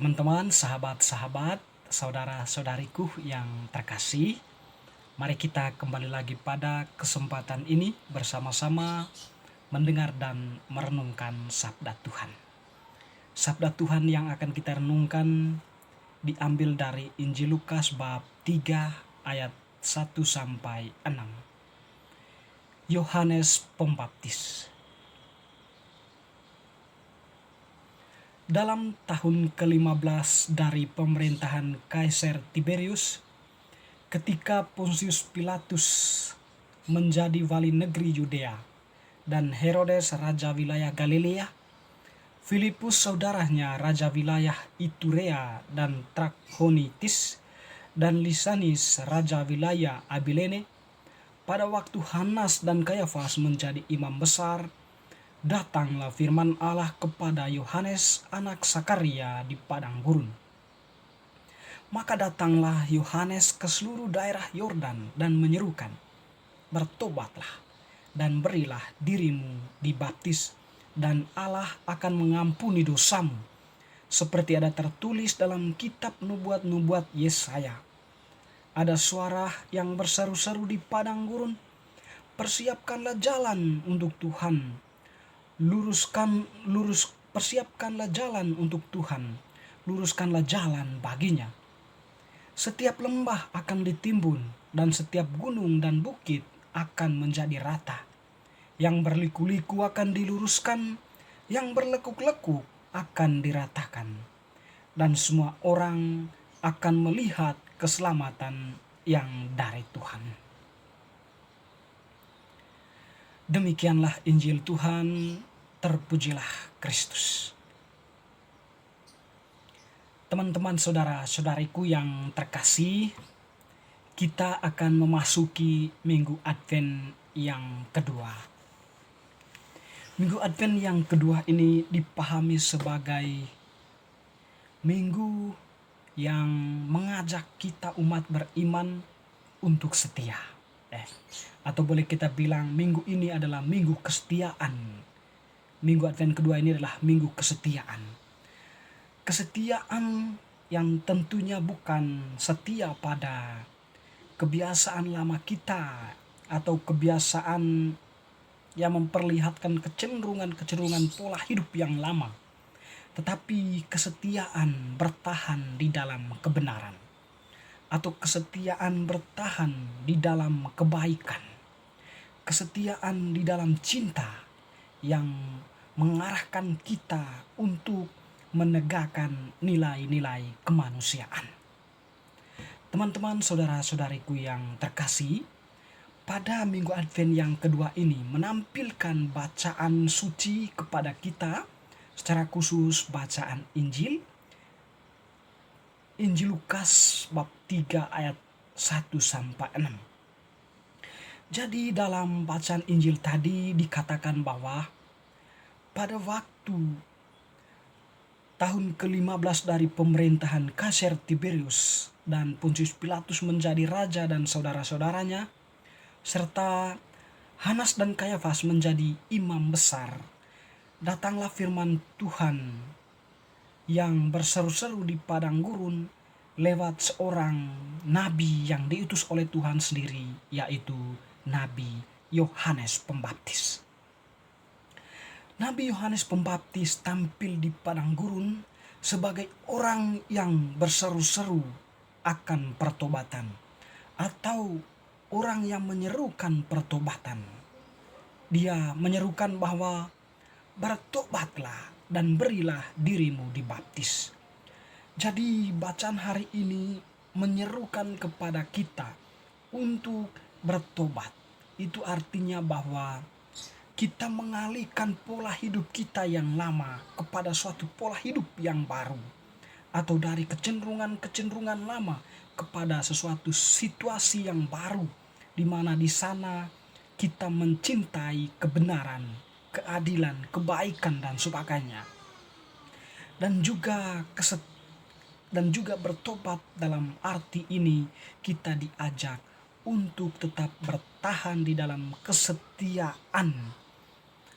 Teman-teman, sahabat-sahabat, saudara-saudariku yang terkasih, mari kita kembali lagi pada kesempatan ini bersama-sama mendengar dan merenungkan sabda Tuhan. Sabda Tuhan yang akan kita renungkan diambil dari Injil Lukas bab 3 ayat 1 sampai 6. Yohanes Pembaptis. Dalam tahun ke-15 dari pemerintahan Kaisar Tiberius, ketika Pontius Pilatus menjadi wali negeri Yudea dan Herodes raja wilayah Galilea, Filipus saudaranya raja wilayah Iturea dan Trakhonitis, dan Lisanis raja wilayah Abilene, pada waktu Hanas dan Kayafas menjadi imam besar, datanglah firman Allah kepada Yohanes anak Sakaria di padang gurun. Maka datanglah Yohanes ke seluruh daerah Yordan dan menyerukan, "Bertobatlah dan berilah dirimu dibaptis, dan Allah akan mengampuni dosamu, seperti ada tertulis dalam kitab nubuat-nubuat Yesaya. Ada suara yang berseru-seru di padang gurun, persiapkanlah jalan untuk Tuhan, persiapkanlah jalan untuk Tuhan, luruskanlah jalan baginya. Setiap lembah akan ditimbun dan setiap gunung dan bukit akan menjadi rata. Yang berliku-liku akan diluruskan, yang berlekuk-lekuk akan diratakan. Dan semua orang akan melihat keselamatan yang dari Tuhan." Demikianlah Injil Tuhan, terpujilah Kristus. Teman-teman, saudara-saudariku yang terkasih, kita akan memasuki Minggu Advent yang kedua. Minggu Advent yang kedua ini dipahami sebagai minggu yang mengajak kita umat beriman untuk setia. Atau boleh kita bilang minggu ini adalah minggu kesetiaan. Minggu Advent kedua ini adalah minggu kesetiaan. Kesetiaan yang tentunya bukan setia pada kebiasaan lama kita atau kebiasaan yang memperlihatkan kecenderungan pola hidup yang lama, tetapi kesetiaan bertahan di dalam kebenaran, atau kesetiaan bertahan di dalam kebaikan, kesetiaan di dalam cinta yang mengarahkan kita untuk menegakkan nilai-nilai kemanusiaan. Teman-teman, saudara-saudariku yang terkasih, pada Minggu Advent yang kedua ini menampilkan bacaan suci kepada kita, secara khusus bacaan Injil Lukas bab 3 ayat 1 sampai 6. Jadi dalam bacaan Injil tadi dikatakan bahwa pada waktu tahun ke-15 dari pemerintahan Kaisar Tiberius dan Pontius Pilatus menjadi raja dan saudara-saudaranya, serta Hanas dan Kayafas menjadi imam besar, datanglah firman Tuhan yang berseru-seru di padang gurun lewat seorang nabi yang diutus oleh Tuhan sendiri, yaitu Nabi Yohanes Pembaptis. Nabi Yohanes Pembaptis tampil di padang gurun sebagai orang yang berseru-seru akan pertobatan, atau orang yang menyerukan pertobatan. Dia menyerukan bahwa bertobatlah dan berilah dirimu dibaptis. Jadi bacaan hari ini menyerukan kepada kita untuk bertobat. Itu artinya bahwa kita mengalihkan pola hidup kita yang lama kepada suatu pola hidup yang baru, atau dari kecenderungan lama kepada sesuatu situasi yang baru, di mana di sana kita mencintai kebenaran, keadilan, kebaikan dan sebagainya. Dan juga bertobat dalam arti ini kita diajak untuk tetap bertahan di dalam kesetiaan.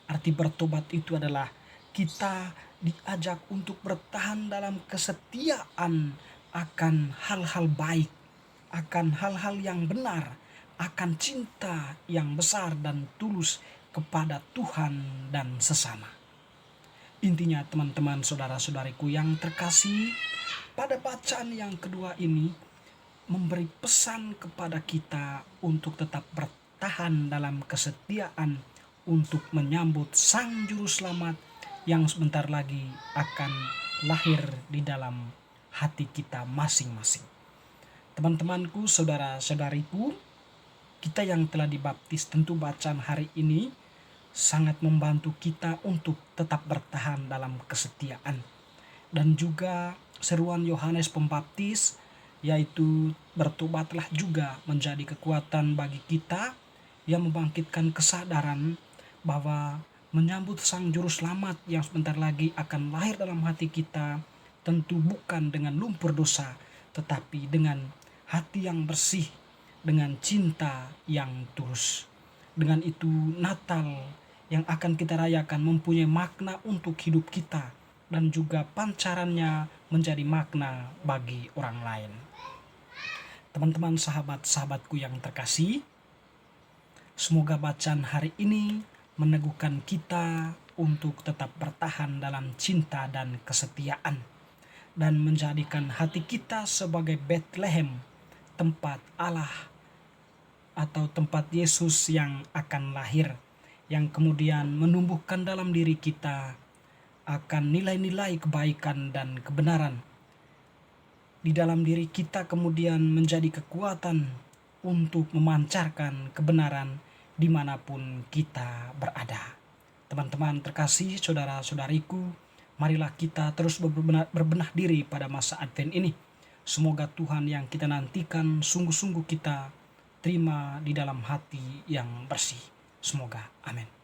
Arti bertobat itu adalah kita diajak untuk bertahan dalam kesetiaan akan hal-hal baik, akan hal-hal yang benar, akan cinta yang besar dan tulus kepada Tuhan dan sesama. Intinya teman-teman saudara-saudariku yang terkasih, pada bacaan yang kedua ini memberi pesan kepada kita untuk tetap bertahan dalam kesetiaan untuk menyambut Sang Juru Selamat yang sebentar lagi akan lahir di dalam hati kita masing-masing. Teman-temanku, saudara-saudariku, kita yang telah dibaptis, tentu bacaan hari ini sangat membantu kita untuk tetap bertahan dalam kesetiaan. Dan juga seruan Yohanes Pembaptis, yaitu bertobatlah juga, menjadi kekuatan bagi kita yang membangkitkan kesadaran bahwa menyambut Sang Juru Selamat yang sebentar lagi akan lahir dalam hati kita tentu bukan dengan lumpur dosa, tetapi dengan hati yang bersih, dengan cinta yang tulus. Dengan itu Natal yang akan kita rayakan mempunyai makna untuk hidup kita dan juga pancarannya menjadi makna bagi orang lain. Teman-teman, sahabat-sahabatku yang terkasih, semoga bacaan hari ini meneguhkan kita untuk tetap bertahan dalam cinta dan kesetiaan dan menjadikan hati kita sebagai Bethlehem, tempat Allah atau tempat Yesus yang akan lahir, yang kemudian menumbuhkan dalam diri kita akan nilai-nilai kebaikan dan kebenaran. Di dalam diri kita kemudian menjadi kekuatan untuk memancarkan kebenaran dimanapun kita berada. Teman-teman terkasih, saudara-saudariku, marilah kita terus berbenah diri pada masa Advent ini. Semoga Tuhan yang kita nantikan sungguh-sungguh kita terima di dalam hati yang bersih. Semoga, amin.